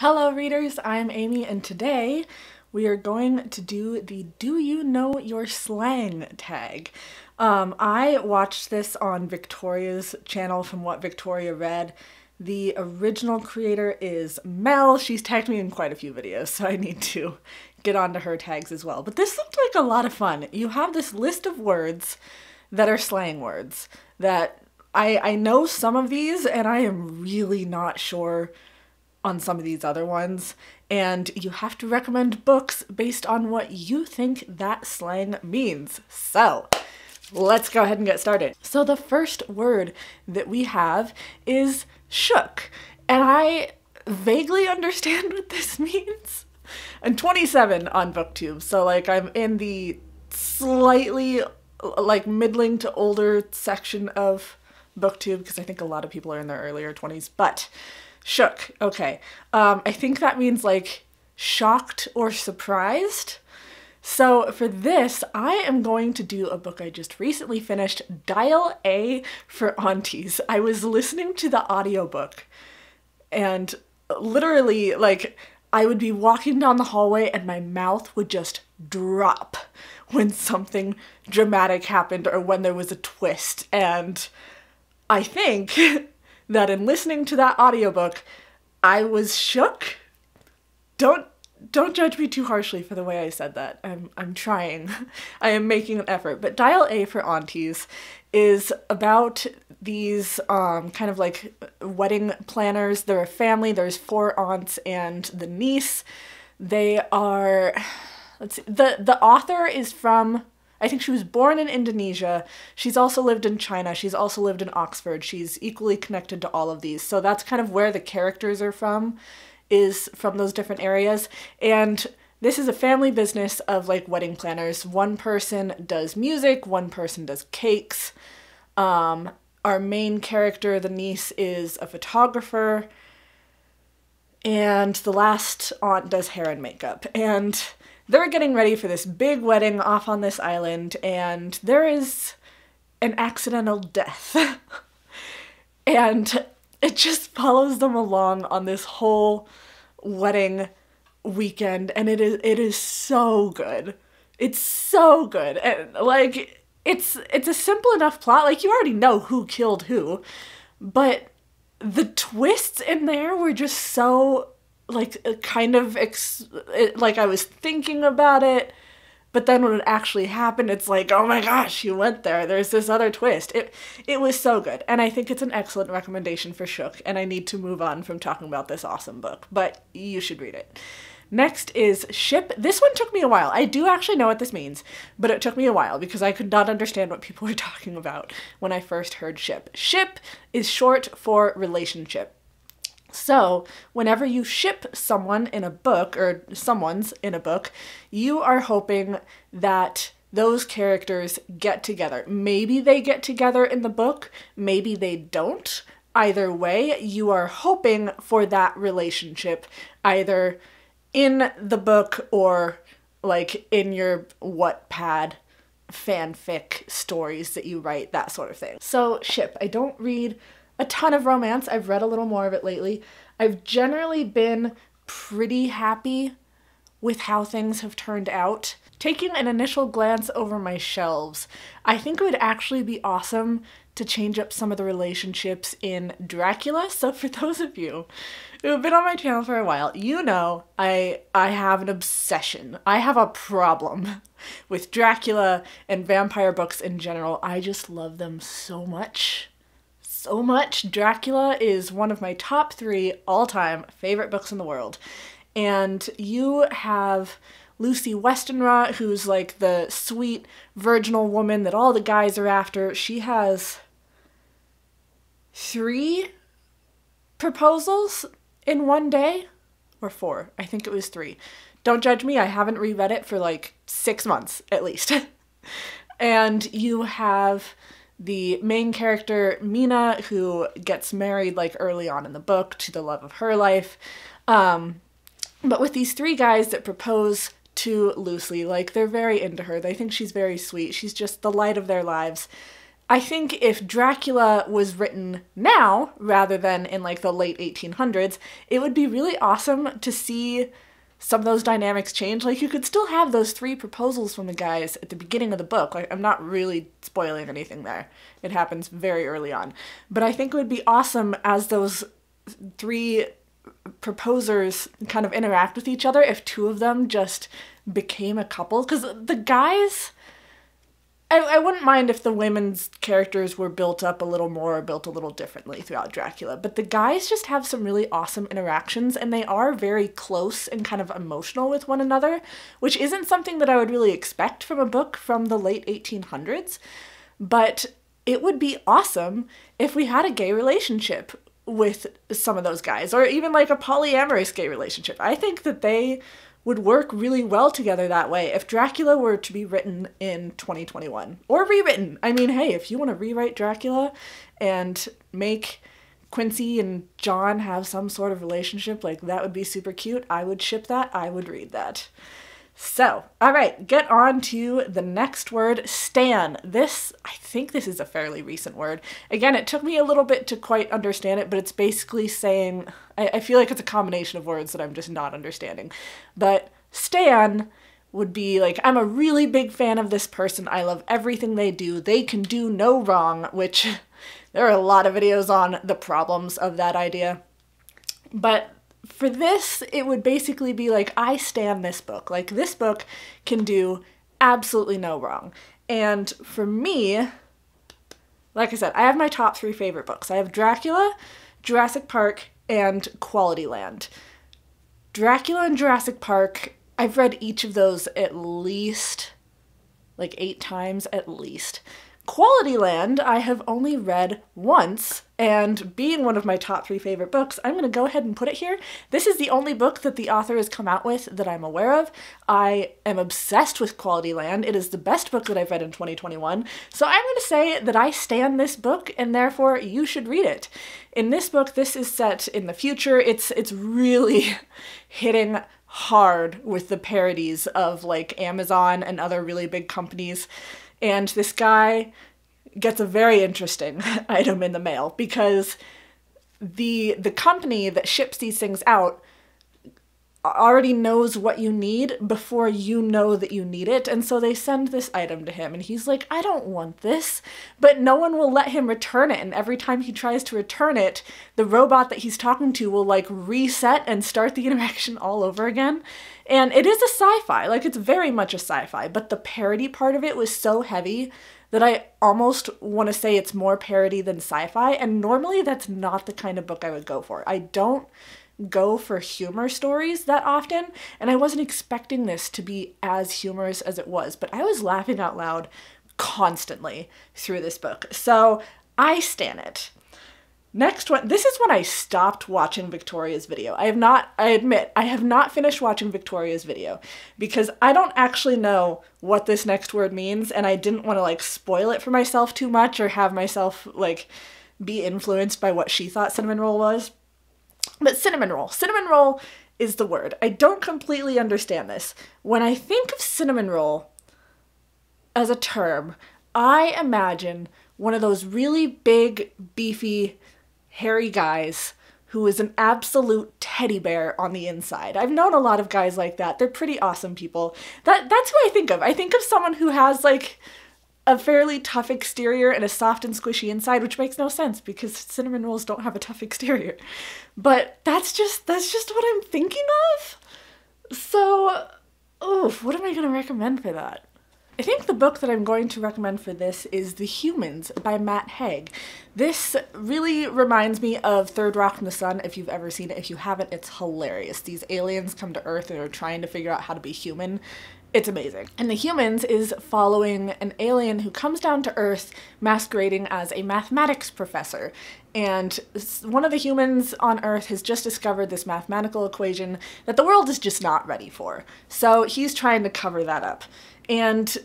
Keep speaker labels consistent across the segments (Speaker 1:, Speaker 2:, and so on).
Speaker 1: Hello readers, I'm Amy and today we are going to do the Do You Know Your Slang tag. I watched this on Victoria's channel from what Victoria read. The original creator is Mel. She's tagged me in quite a few videos, so I need to get onto her tags as well. But this looked like a lot of fun. You have this list of words that are slang words that I know some of these and I am really not sure on some of these other ones, and you have to recommend books based on what you think that slang means. So let's go ahead and get started. So the first word that we have is shook, and I vaguely understand what this means. I'm 27 on BookTube, so like I'm in the slightly like middling to older section of BookTube because I think a lot of people are in their earlier 20s, but shook, okay. I think that means like shocked or surprised. So for this, I am going to do a book I just recently finished, Dial A for Aunties. I was listening to the audiobook and literally like I would be walking down the hallway and my mouth would just drop when something dramatic happened or when there was a twist. And I think that in listening to that audiobook, I was shook. Don't judge me too harshly for the way I said that. I'm trying. I am making an effort. But Dial A for Aunties is about these kind of like wedding planners. They're a family. There's 4 aunts and the niece. They are, let's see, the author is from, I think she was born in Indonesia. She's also lived in China. She's also lived in Oxford. She's equally connected to all of these. So that's kind of where the characters are from, is from those different areas. And this is a family business of like wedding planners. One person does music, one person does cakes. Our main character, the niece, is a photographer. And the last aunt does hair and makeup. And they're getting ready for this big wedding off on this island, and there is an accidental death. And it just follows them along on this whole wedding weekend, and it is so good. It's so good. And like it's a simple enough plot. Like you already know who killed who, but the twists in there were just so like kind of like I was thinking about it, but then when it actually happened, it's like, oh my gosh, you went there. There's this other twist. It was so good, and I think it's an excellent recommendation for Shook, and I need to move on from talking about this awesome book, but you should read it. Next is Ship. This one took me a while. I do actually know what this means, but it took me a while because I could not understand what people were talking about when I first heard Ship. Ship is short for relationship. So whenever you ship someone in a book, or someone's in a book, you are hoping that those characters get together. Maybe they get together in the book, maybe they don't. Either way, you are hoping for that relationship, either in the book or like in your Wattpad fanfic stories that you write, that sort of thing. So Ship, I don't read a ton of romance. I've read a little more of it lately. I've generally been pretty happy with how things have turned out. Taking an initial glance over my shelves, I think it would actually be awesome to change up some of the relationships in Dracula. So for those of you who have been on my channel for a while, you know I have an obsession. I have a problem with Dracula and vampire books in general. I just love them so much. So much. Dracula is one of my top 3 all-time favorite books in the world. And you have Lucy Westenra, who's like the sweet virginal woman that all the guys are after. She has 3 proposals in one day, or 4. I think it was 3. Don't judge me. I haven't reread it for like 6 months at least. And you have the main character, Mina, who gets married like early on in the book to the love of her life. But with these 3 guys that propose to Lucy, like they're very into her. They think she's very sweet. She's just the light of their lives. I think if Dracula was written now, rather than in like the late 1800s, it would be really awesome to see some of those dynamics change. Like, you could still have those three proposals from the guys at the beginning of the book. Like, I'm not really spoiling anything there. It happens very early on. But I think it would be awesome as those three proposers kind of interact with each other if two of them just became a couple. Because the guys... I wouldn't mind if the women's characters were built up a little more or built a little differently throughout Dracula, but the guys just have some really awesome interactions, and they are very close and kind of emotional with one another, which isn't something that I would really expect from a book from the late 1800s, but it would be awesome if we had a gay relationship with some of those guys, or even like a polyamorous gay relationship. I think that they would work really well together that way if Dracula were to be written in 2021. Or rewritten. I mean, hey, if you want to rewrite Dracula and make Quincy and John have some sort of relationship, like, that would be super cute. I would ship that. I would read that. So, all right, get on to the next word, stan. This, I think this is a fairly recent word. Again, it took me a little bit to quite understand it, but it's basically saying, I feel like it's a combination of words that I'm just not understanding. But stan would be like, I'm a really big fan of this person. I love everything they do. They can do no wrong, which there are a lot of videos on the problems of that idea. But for this, it would basically be like, I stan this book. Like, this book can do absolutely no wrong. And for me, like I said, I have my top three favorite books. I have Dracula, Jurassic Park, and Quality Land. Dracula and Jurassic Park, I've read each of those at least like 8 times at least. Quality Land I have only read once, and being one of my top 3 favorite books, I'm going to go ahead and put it here. This is the only book that the author has come out with that I'm aware of. I am obsessed with Quality Land. It is the best book that I've read in 2021, so I'm going to say that I stan this book, and therefore you should read it. In this book, this is set in the future. It's really hitting hard with the parodies of like Amazon and other really big companies. And this guy gets a very interesting item in the mail because the company that ships these things out already knows what you need before you know that you need it. And so they send this item to him and he's like, I don't want this, but no one will let him return it. And every time he tries to return it, the robot that he's talking to will like reset and start the interaction all over again. And it is a sci-fi, like it's very much a sci-fi, but the parody part of it was so heavy that I almost want to say it's more parody than sci-fi. And normally that's not the kind of book I would go for. I don't go for humor stories that often, and I wasn't expecting this to be as humorous as it was, but I was laughing out loud constantly through this book. So I stan it. Next one, this is when I stopped watching Victoria's video. I admit, I have not finished watching Victoria's video because I don't actually know what this next word means, and I didn't want to like spoil it for myself too much or have myself like be influenced by what she thought cinnamon roll was. But cinnamon roll is the word. I don't completely understand this. When I think of cinnamon roll as a term, I imagine one of those really big, beefy, hairy guys who is an absolute teddy bear on the inside. I've known a lot of guys like that. They're pretty awesome people. That's who I think of. I think of someone who has like a fairly tough exterior and a soft and squishy inside, which makes no sense because cinnamon rolls don't have a tough exterior. But that's just what I'm thinking of. So, what am I going to recommend for that? I think the book that I'm going to recommend for this is The Humans by Matt Haig. This really reminds me of Third Rock from the Sun, if you've ever seen it. If you haven't, it's hilarious. These aliens come to Earth and are trying to figure out how to be human. It's amazing. And The Humans is following an alien who comes down to Earth masquerading as a mathematics professor. And one of the humans on Earth has just discovered this mathematical equation that the world is just not ready for. So he's trying to cover that up. And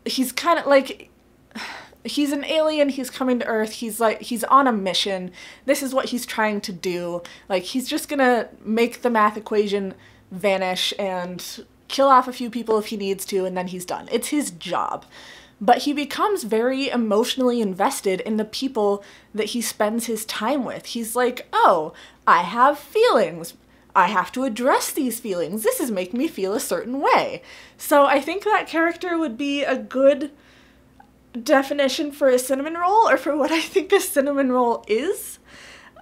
Speaker 1: he's kind of like, he's an alien, he's coming to Earth, he's on a mission. This is what he's trying to do. Like, he's just gonna make the math equation vanish and kill off a few people if he needs to, and then he's done. It's his job. but he becomes very emotionally invested in the people that he spends his time with. He's like, oh, I have feelings. I have to address these feelings. This is making me feel a certain way. So I think that character would be a good definition for a cinnamon roll, or for what I think a cinnamon roll is.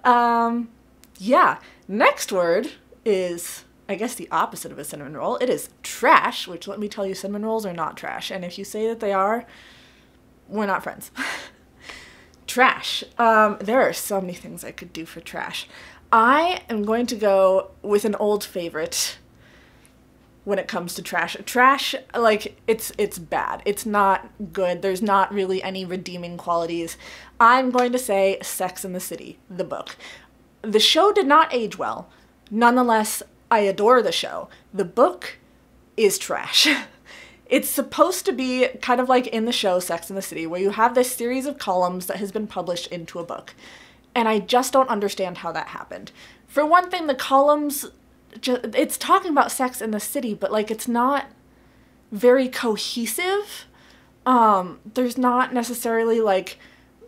Speaker 1: Yeah. Next word is, I guess, the opposite of a cinnamon roll. It is trash, which, let me tell you, cinnamon rolls are not trash. And if you say that they are, we're not friends. Trash. There are so many things I could do for trash. I am going to go with an old favorite when it comes to trash. Trash, like, it's bad. It's not good. There's not really any redeeming qualities. I'm going to say Sex and the City, the book. The show did not age well. Nonetheless, I adore the show. The book is trash. It's supposed to be kind of like in the show Sex and the City, where you have this series of columns that has been published into a book. And I just don't understand how that happened. For one thing, the columns, it's talking about sex in the city, but like it's not very cohesive. There's not necessarily like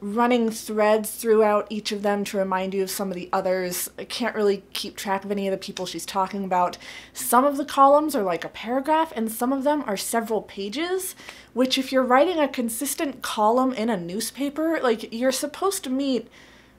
Speaker 1: running threads throughout each of them to remind you of some of the others. I can't really keep track of any of the people she's talking about. Some of the columns are like a paragraph, and some of them are several pages, which if you're writing a consistent column in a newspaper, like you're supposed to meet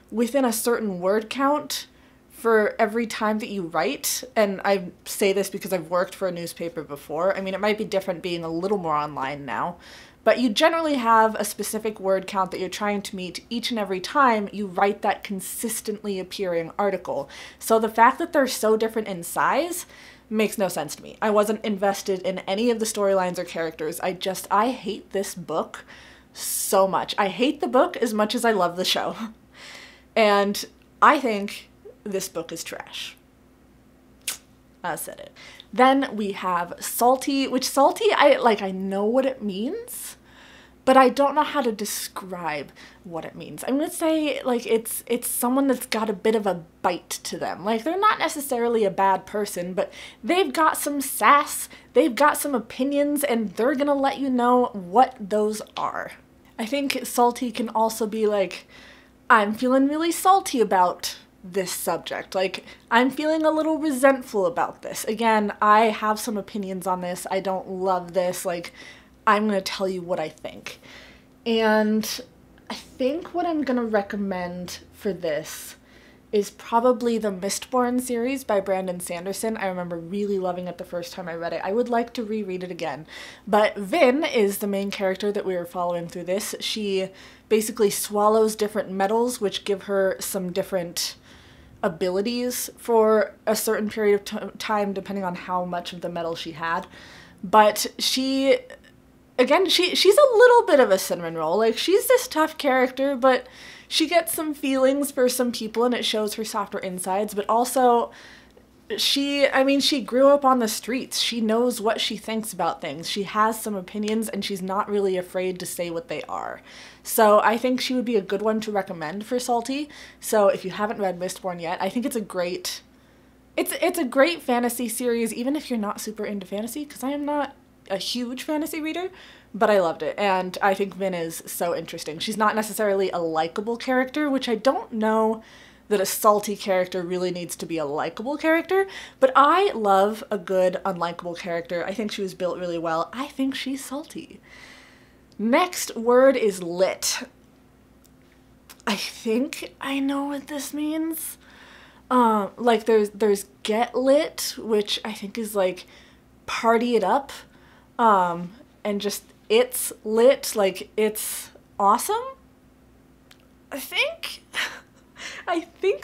Speaker 1: within a certain word count for every time that you write. And I say this because I've worked for a newspaper before. I mean, it might be different being a little more online now, but you generally have a specific word count that you're trying to meet each and every time you write that consistently appearing article. So the fact that they're so different in size makes no sense to me. I wasn't invested in any of the storylines or characters. I hate this book so much. I hate the book as much as I love the show. And I think this book is trash. I said it. Then we have salty, which salty, I know what it means, but I don't know how to describe what it means. I'm gonna say like it's someone that's got a bit of a bite to them. Like they're not necessarily a bad person, but they've got some sass, they've got some opinions, and they're gonna let you know what those are. I think salty can also be like, I'm feeling really salty about this subject. Like, I'm feeling a little resentful about this. Again, I have some opinions on this. I don't love this. Like, I'm going to tell you what I think. And I think what I'm going to recommend for this is probably the Mistborn series by Brandon Sanderson. I remember really loving it the first time I read it. I would like to reread it again. But Vin is the main character that we were following through this. She basically swallows different metals, which give her some different abilities for a certain period of time, depending on how much of the metal she had. But she's a little bit of a cinnamon roll. Like, she's this tough character, but she gets some feelings for some people, and it shows her softer insides. But also, she grew up on the streets. She knows what she thinks about things. She has some opinions, and she's not really afraid to say what they are. So I think she would be a good one to recommend for Salty. So if you haven't read Mistborn yet, I think it's a great fantasy series, even if you're not super into fantasy, because I am not a huge fantasy reader, but I loved it. And I think Vin is so interesting. She's not necessarily a likable character, which I don't know that a salty character really needs to be a likable character, but I love a good unlikable character. I think she was built really well. I think she's salty. Next word is lit. I think I know what this means. Like there's get lit, which I think is like party it up, and just it's lit, like it's awesome. I think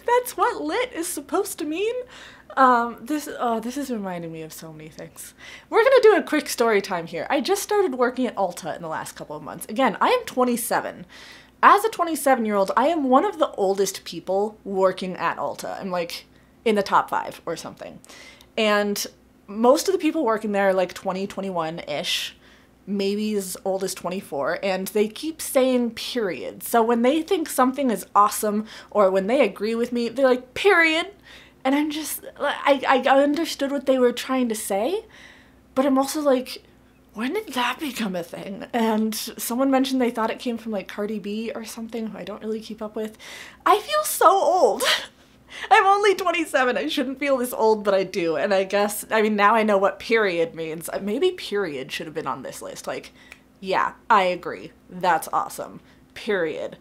Speaker 1: that's what lit is supposed to mean. This is reminding me of so many things. We're gonna do a quick story time here. I just started working at Ulta in the last couple of months. Again, I am 27. As a 27-year-old, I am one of the oldest people working at Ulta. I'm like in the top 5 or something. And most of the people working there are like 20, 21-ish, maybe as old as 24, and they keep saying period. So when they think something is awesome or when they agree with me, they're like, period. And I'm just, I understood what they were trying to say, but I'm also like, when did that become a thing? And someone mentioned they thought it came from like Cardi B or something who I don't really keep up with. I feel so old. I'm only 27. I shouldn't feel this old, but I do. And I guess, I mean, now I know what period means. Maybe period should have been on this list. Like, yeah, I agree. That's awesome. Period.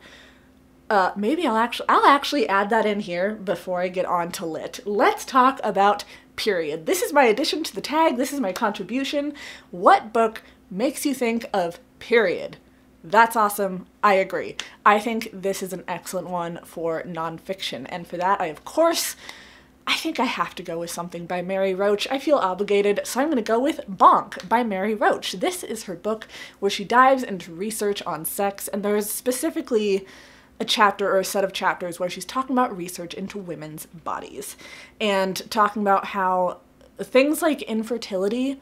Speaker 1: Maybe I'll actually add that in here before I get on to lit. Let's talk about period. This is my addition to the tag. This is my contribution. What book makes you think of period? That's awesome. I agree. I think this is an excellent one for nonfiction. And for that, I think I have to go with something by Mary Roach. I feel obligated, so I'm going to go with Bonk by Mary Roach. This is her book where she dives into research on sex, and there's specifically a chapter or a set of chapters where she's talking about research into women's bodies and talking about how things like infertility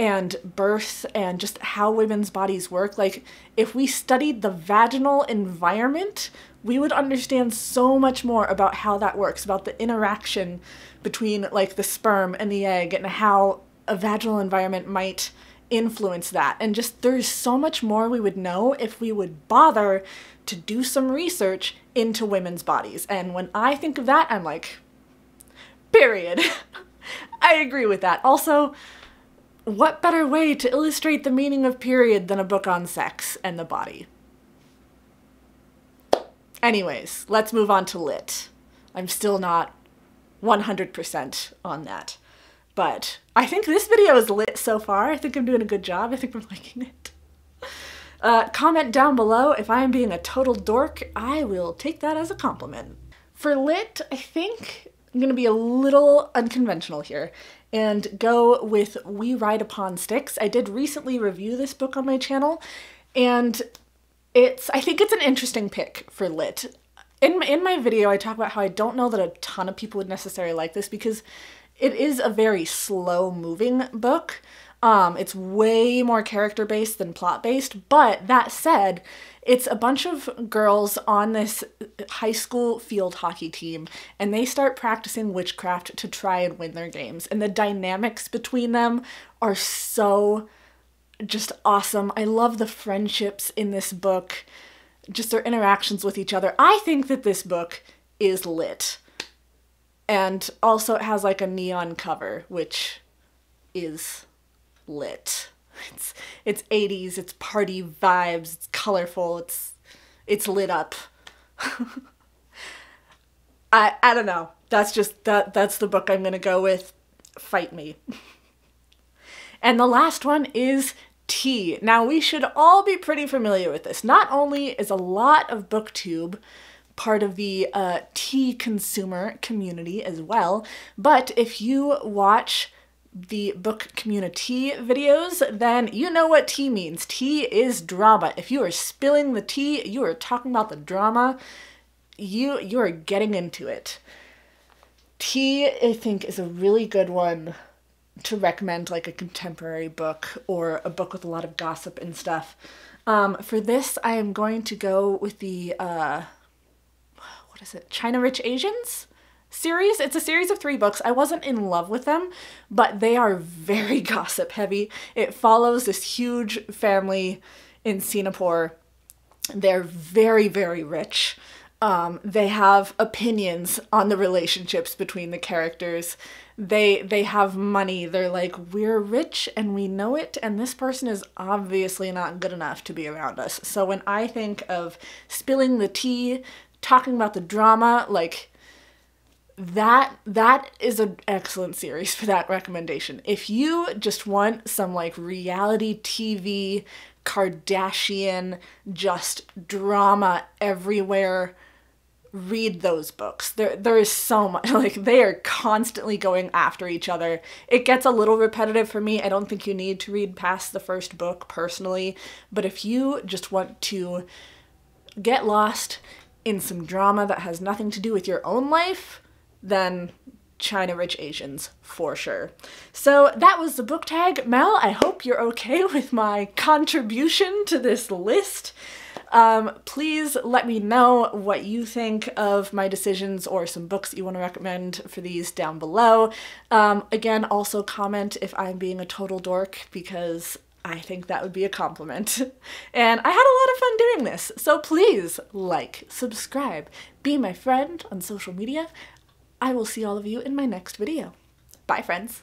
Speaker 1: and birth and just how women's bodies work, like if we studied the vaginal environment, we would understand so much more about how that works, about the interaction between like the sperm and the egg and how a vaginal environment might influence that. And just there's so much more we would know if we would bother to do some research into women's bodies. And when I think of that, I'm like, period. I agree with that. Also, what better way to illustrate the meaning of period than a book on sex and the body? Anyways, let's move on to lit. I'm still not 100% on that. But I think this video is lit so far. I think I'm doing a good job. I think I'm liking it. Comment down below if I am being a total dork. I will take that as a compliment. For lit, I think I'm going to be a little unconventional here and go with We Ride Upon Sticks. I did recently review this book on my channel, and I think it's an interesting pick for lit. In my video, I talk about how I don't know that a ton of people would necessarily like this because it is a very slow-moving book. It's way more character-based than plot-based, but that said, it's a bunch of girls on this high school field hockey team, and they start practicing witchcraft to try and win their games, and the dynamics between them are so just awesome. I love the friendships in this book, just their interactions with each other. I think that this book is lit. And also it has like a neon cover, which is lit. It's 80s, it's party vibes, it's colorful, it's lit up. I don't know. That's the book I'm gonna go with. Fight me. And the last one is Tea. Now we should all be pretty familiar with this. Not only is a lot of BookTube part of the tea consumer community as well, but if you watch the book community videos, then you know what tea means. Tea is drama. If you are spilling the tea, you are talking about the drama, you are getting into it. Tea, I think, is a really good one to recommend, like a contemporary book or a book with a lot of gossip and stuff. For this, I am going to go with the what is it? China Rich Asians series. It's a series of 3 books. I wasn't in love with them, but they are very gossip heavy. It follows this huge family in Singapore. They're very, very rich. They have opinions on the relationships between the characters. They have money. They're like, we're rich and we know it, and this person is obviously not good enough to be around us. So when I think of spilling the tea, talking about the drama, like that is an excellent series for that recommendation. If you just want some like reality TV, Kardashian, just drama everywhere, read those books. There is so much, like they are constantly going after each other. It gets a little repetitive for me. I don't think you need to read past the first book personally, but if you just want to get lost in some drama that has nothing to do with your own life, then China Rich Asians for sure. So that was the book tag. Mel, I hope you're okay with my contribution to this list. Please let me know what you think of my decisions or some books that you want to recommend for these down below. Again, also comment if I'm being a total dork, because I think that would be a compliment. And I had a lot of fun doing this, so please like, subscribe, be my friend on social media. I will see all of you in my next video. Bye, friends.